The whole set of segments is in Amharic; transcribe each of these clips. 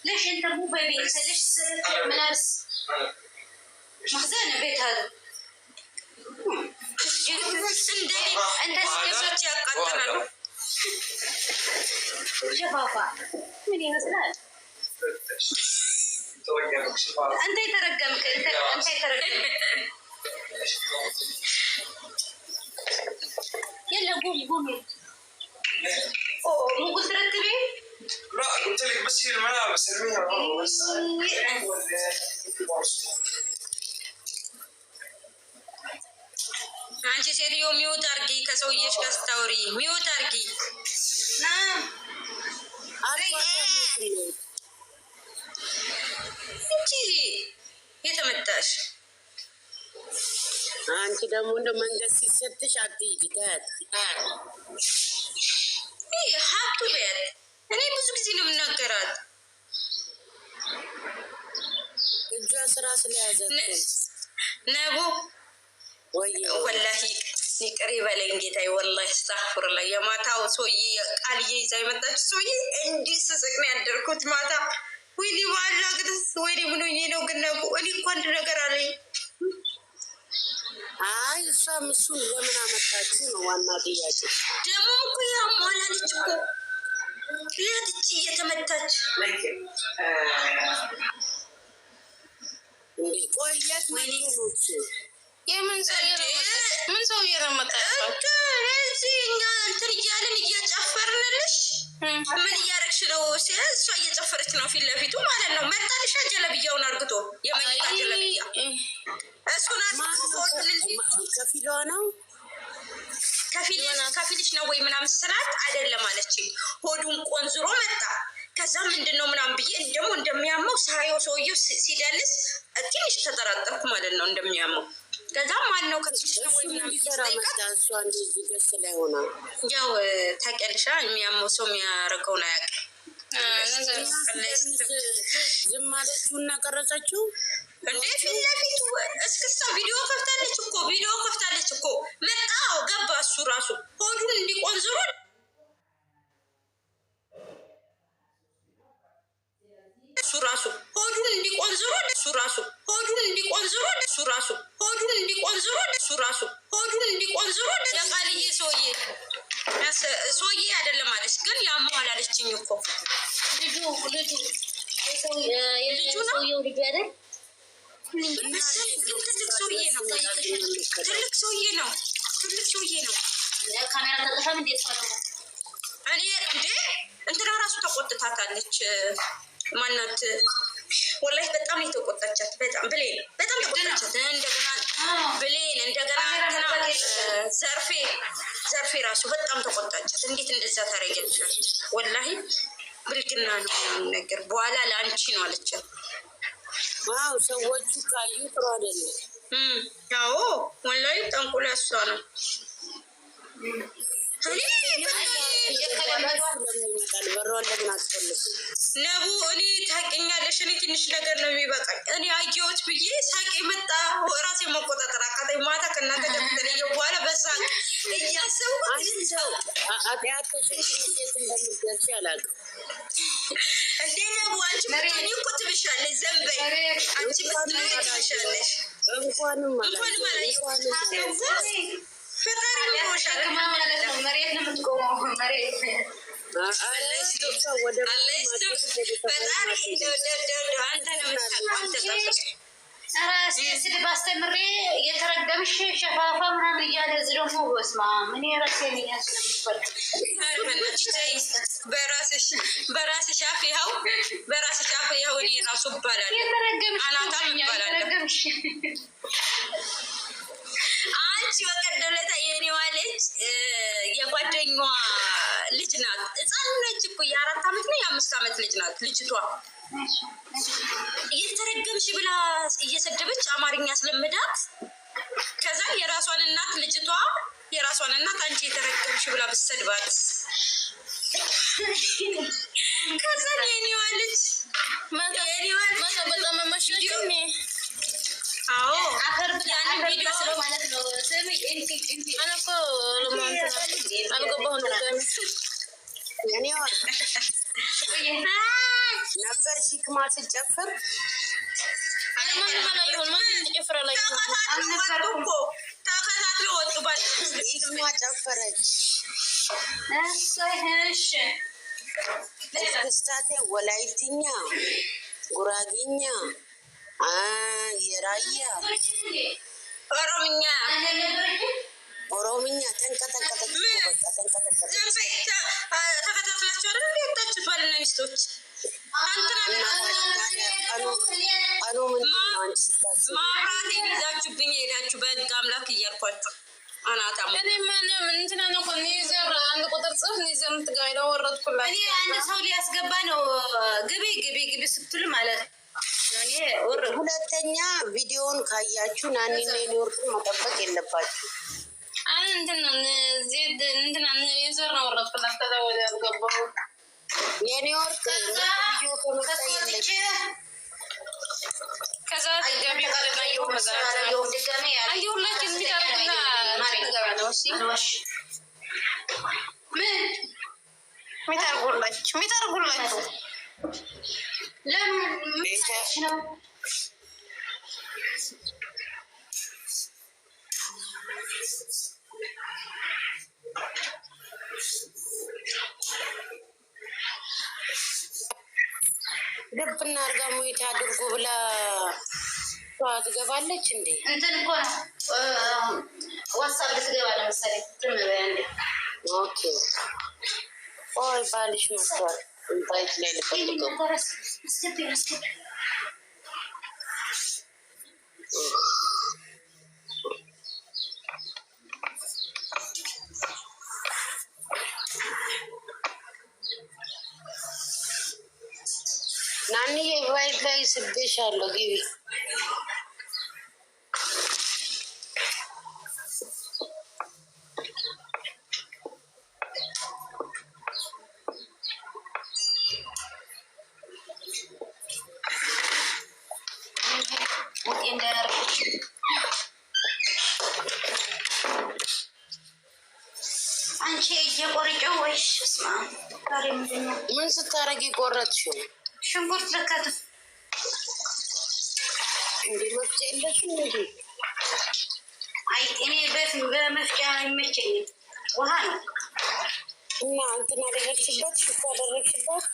ليش انت مو ببيت؟ ليش ملابس مخزن بيت هذا؟ انت سكبت يا قطر شفافة من يمثلال انت يترقمك انت يترقمك يلا قومي مو قلت رتبي؟ لا قلت لك بس هي الملابس ارميها بس አንቺ ሴትዮ ሚውት አርጊ፣ ከሰውዬሽ ጋር ስታወሪ ሚውት አርጊ። እንጂ የተመታሽ አንቺ ደግሞ እንደ መንገድ ሲሰጥሽ አትሂጂ። ይሄ ሀብቱ ቤት እኔ ብዙ ጊዜ ነው የምናገራት። እጇ ስራ ስለያዘ ነቡ ወላሂ ይቅር ይበለኝ ጌታዬ። ወላሂ አስተግፍሩላህ። የማታው ሰውዬ ቃልዬ ይዛ የመጣች ሰውዬ እንዲህ ስስቅ ነው ያደርኩት ማታ። ወይኔ ባላ ግድስ ወይኔ ምን ሆኜ ነው ግን ነቡ እኔ እኮ አንድ ነገር አለኝ። አይ እሷም እሱን ለምን አመጣችሁ ነው ዋና ጥያቄ። ደግሞ እኮ ያሟላለች እኮ ያትቺ እየተመታች እንዴ ቆየት ወይኔ የምን ሰው እየተመታ እዚህ እኛ እንትን እያልን እየጨፈርንልሽ ምን እያደረግሽ ነው? እሷ እየጨፈረች ነው ፊት ለፊቱ ማለት ነው። መጣልሻ ጀለብያውን አርግቶ የመኝታ ጀለብያ እሱን ከፊሏ ነው ከፊልሽ ነው ወይ ምናምን ስላት አይደለም አለችኝ። ሆዱን ቆንዝሮ መጣ። ከዛ ምንድን ነው ምናምን ብዬ ደግሞ እንደሚያመው ሳየው ሰውዬው ሲደልስ ትንሽ ተጠራጠርኩ ማለት ነው እንደሚያመው። ከዛ ማን ነው ከፊልሽ ነው ወይ ምናምን ያው ታውቂያለሽ የሚያመው ሰው የሚያደርገውን አያውቅም። ዝም ማለችውና ቀረጸችው እንዴ ፊት ለፊቱ እስክስታ ቪዲዮ ከፍታለች እኮ መጣ ገባ። እሱ ራሱ ሆዱን እንዲቆንዝሮ የቃልዬ ሰውዬ አይደለም አለች፣ ግን ያመዋል አለችኝ እኮ ልጁ ነው ትልቅ ሰውዬ ነው። ካሜራ ተጠፋም እንዴ እኔ እንዴ እንትና ራሱ ተቆጥታታለች። ማናት ወላሂ በጣም የተቆጣቻት በጣም ተቆጣቻት። እንደገና ዘርፌ ራሱ በጣም ተቆጣቻት። እንዴት እንደዛ ታደርጊያለሽ? ወላሂ ብልግና ነው ነገር በኋላ ለአንቺ ነው አለቻት። ዋው ሰዎቹ ካዩ ጥሩ አይደለም። ያው ወላሂ ጠንቁላ እሷ ነው። ነቡ እኔ ታውቂኛለሽ፣ እኔ ትንሽ ነገር ነው የሚበቃኝ። እኔ አየሁት ብዬ ሳቄ መጣ። ራሴ መቆጣጠር አቃተኝ። ማታ ከእናንተ ጋር ከተለየሁ በኋላ በሳቅ እያሰብኩ እንዴ ነቡ አንቺ ብትሆኚ እኮ ትብሻለሽ። ዘንበይ አንቺ ብትሆኚ ትብሻለሽ። እንኳንም ፈጣሪ ይሞሻል ማለት ነው። መሬት ነው የምትቆመው መሬት ስድብ አስተምሬ የተረገምሽ ሸፋፋ ምናምን እያለ እዚህ ደግሞ በስመ አብ እኔ ራሴን ስለምትፈል በራስሽ አፍ ይኸው እኔ ራሱ እባላለሁ አናታም እባላለሁ። አንቺ በቀደም ዕለት የኔዋ ልጅ የጓደኛዋ ልጅ ናት። ህፃን ነች እኮ የ4 ዓመት ነው የ5 ዓመት ልጅ ናት ልጅቷ። እየተረገምሽ ብላ እየሰደበች አማርኛ አስለምዳት። ከዛ የራሷን እናት አንቺ የተረገምሽ ብላ ብትሰድባት፣ ከዛ የኔዋ ልጅ አዎ አፈር ያን ቪዲዮ ማለት ነው። ሰሚ እንት አናኮ ለማንተ አልገባሁ ነው ነበር ሂክማ ስትጨፍር ተከታትሎ ወጡ። ሂክማ ጨፈረች። እስክስታቴ ወላይትኛ፣ ጉራጌኛ፣ የራያ ኦሮምኛ ተንቀጠቀጠች። ተከታትላችሁ አይደል የወጣችሁት ባልና ሚስቶች? ማብራት ይዛችሁብኝ ሄዳችሁ በህግ አምላክ እያልኳችሁ አናታም አንድ ሰው ሊያስገባ ነው። ግቢ ስትል ማለት ነው። ሁለተኛ ቪዲዮውን ካያችሁ ናኒና ኒውዮርክን መጠበቅ የለባችሁ። የኒውዮርክ ቪዲዮ ከመጣ የለች ሚጠርጉላችሁ ለምን ነው? ልብና አርጋ ሙይት አድርጎ ብላ ትገባለች እንዴ? እንትን እኮ ነው ዋትስአፕ ልትገባ ለምሳሌ ትምበያንዴ። ኦኬ ኦይ ባልሽ መጥቷል። እንታይት ላይ ልፈልገው ናኒ የቫይት ላይ ስቤሻለሁ። ግቢ አንቺ እጄ ቆርጬው ወይስ ስማ ምን ስታረጊ ቆረጥሽው? ሽንኩርት ልከትፍ እንዴ መፍጫ የለሽም እንዴ? አይ እኔ በመፍጫ አይመቸኝም፣ ውሃ ነው። እና እንትን አደረግሽበት? ሽታ አደረግሽበት?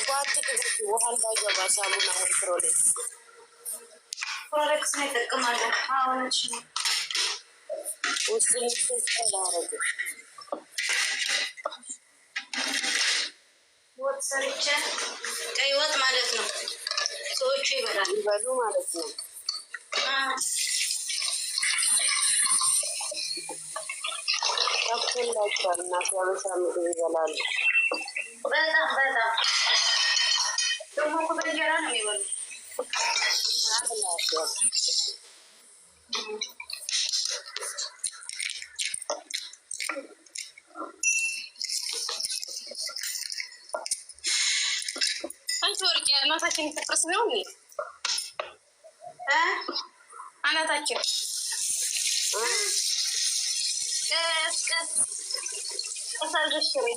ጓት ድረስ ውሃ እንዳይገባ ሳሙና ወይ ፕሮሌክስ ነው ይጠቅማለሁ። አሁንሽ ነው ውስጥ ልስጥ ያላረግ ወጥ ሰርቼ ቀይ ወጥ ማለት ነው። ሰዎቹ ይበሉ ማለት ነው። ያፍላቸዋል እና ሲያበሻ ምግብ ይበላሉ። በጣም ደግሞ እኮ በእንጀራ ነው የሚበሉ። አንቺ ወርቅ እናታችን ትጥርስ ነው እንዴ? አናታችን ቀሳልሽሪ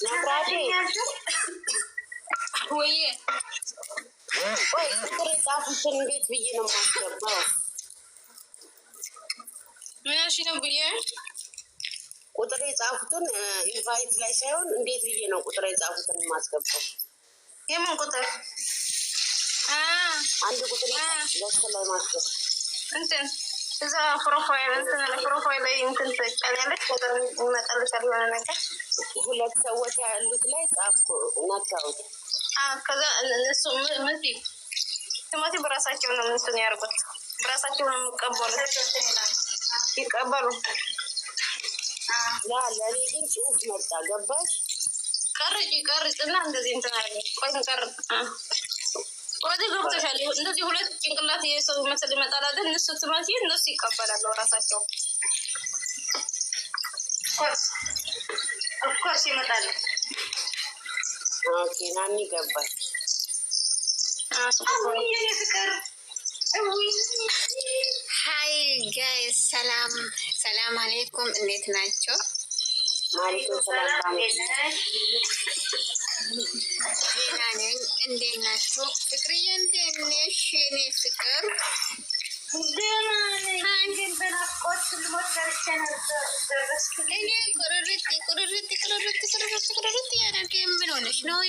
ናብራዴ ወይ ወይ ቁጥር ጻፉትን እንዴት ብዬ ነው የማስገባው? ምን እሺ ነው ብዬ ቁጥር የጻፉትን ኢንቫይት ላይ ሳይሆን እንዴት ብዬ ነው ቁጥር የጻፉትን የማስገባው? የምን ቁጥር? አንድ ቁጥር ለስተ ላይ ማስገባ እንትን እዛ ፕሮፋይል ላይ እንትን ትጫኛለች። ቁጥር ይመጣልሻል የሆነ ነገር። ሁለት ሰዎች ያሉት ላይ ጻፍኩ ነካሁት። ከዛ እነሱ ምን ቲሞቲ በራሳቸው ነው እንትን ያርጉት፣ በራሳቸው ነው የሚቀበሉት ይቀበሉ። ለእኔ ግን ጽሁፍ መጣ። ገባሽ? ቀርጭና እንደዚህ እንትን አለ። ቆይ ቀርጥ ወዲህ ገብተሻል። እንደዚህ ሁለት ጭንቅላት የሰው መስል ይመጣል አይደል? እነሱ ትማቲ እነሱ ይቀበላሉ ራሳቸው። ኦፍኮርስ ይመጣል። ኦኬ ናኒ ገባች። ሀይ ጋይስ ሰላም አለይኩም፣ እንዴት ናቸው? ማለትም ሰላም ዜና ነኝ። እንዴት ናችሁ? ፍቅርዬ እንዴት ነሽ? የኔ ፍቅር እኔ ቁርርት ያደርግ ምን ሆነሽ ነው?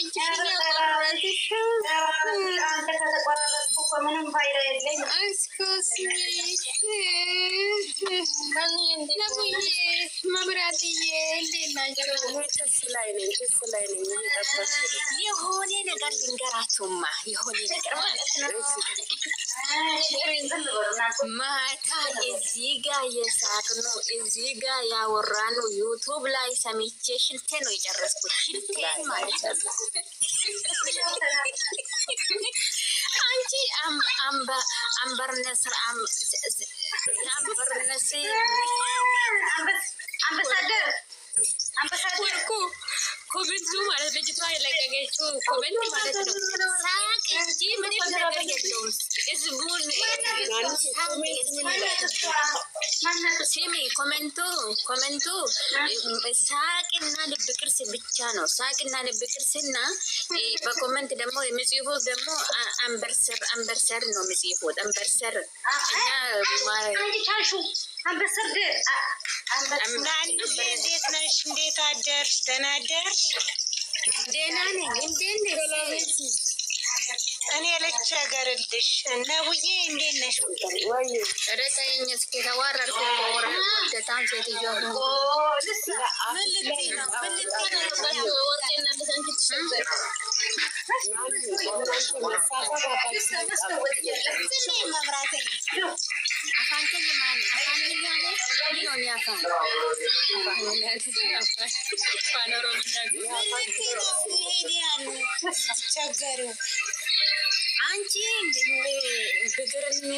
መብራትዬ እንዴት ናቸው? የሆነ ነገር ልንገራችሁማ፣ የሆነ ነገር ማለት ነው። ማታ እዚህ ጋ የሳቅነው እዚህ ጋ ያወራነው ዩቱብ ላይ ሰምቼ ሽልቴ ነው የጨረስኩት። ሽልቴ ማለት ነው። አንቺ አምበርነስር አምባሳደር እኮ ኮሜንቱ ማለት ልጅቷ የለቀቀችው ኮሜንት ማለት ነው። ሳቅ እንጂ ምንም ነገር የለውም። ህዝቡን ሲሚ ኮሜንቱ ሳቅና ልብ ቅርስ ብቻ ነው። ሳቅና ልብ ቅርስና በኮሜንት ደግሞ የሚጽፉት ደግሞ አንበርሰር ነው የሚጽፉት። አንበርሰር እና እንዴት ነሽ? እንዴት አደርሽ? ደህና አደርሽ? ደህና ነኝ። እንዴት ነሽ? እኔ ልቸገርልሽ እነ ቡዬ እንዴት ነሽ? ኧረ ተይኝ እስኪ ተዋረድኩ። ወደታም ሴትዮ ምን ልትይ ነው? አንቺ ብግርኒ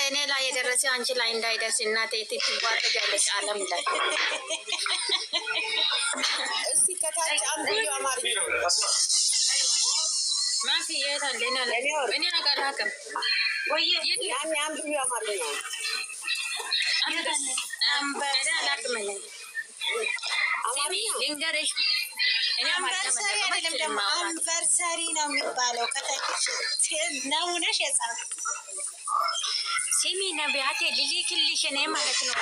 እኔ ላይ የደረሰ አንቺ ላይ እንዳይደርስ እናቴ ትጓደጃለች። ዓለም ላይ እስቲ ከታች አንዱ አማርኛ ማፊ የታለ? እኔ አላውቅም ወይ ያኔ አንዱ አማርኛ ልንገርሽ አንቨርሰሪ ነው የሚባለው። ከታች ነውነሽ የጻፍ ሲሚ ነቢያቴ ልልክልሽ እኔ ማለት ነው።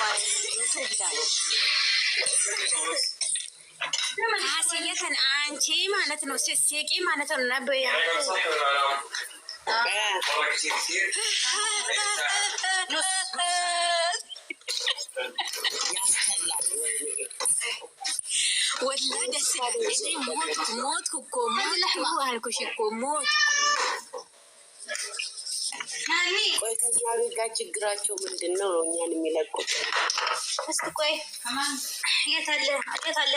ካስየተን አንቺ ማለት ነው ስሴቂ ማለት ነው ነቢያቴ ወላሂ ደስ ይላል። እኔ ሞትኩ እኮ አልኩሽ እኮ ሞትኩ። ቆይ ከዚያ ጋር ችግራቸው ምንድን ነው? እኛን የሚለቁት እስኪ ቆይ የት አለ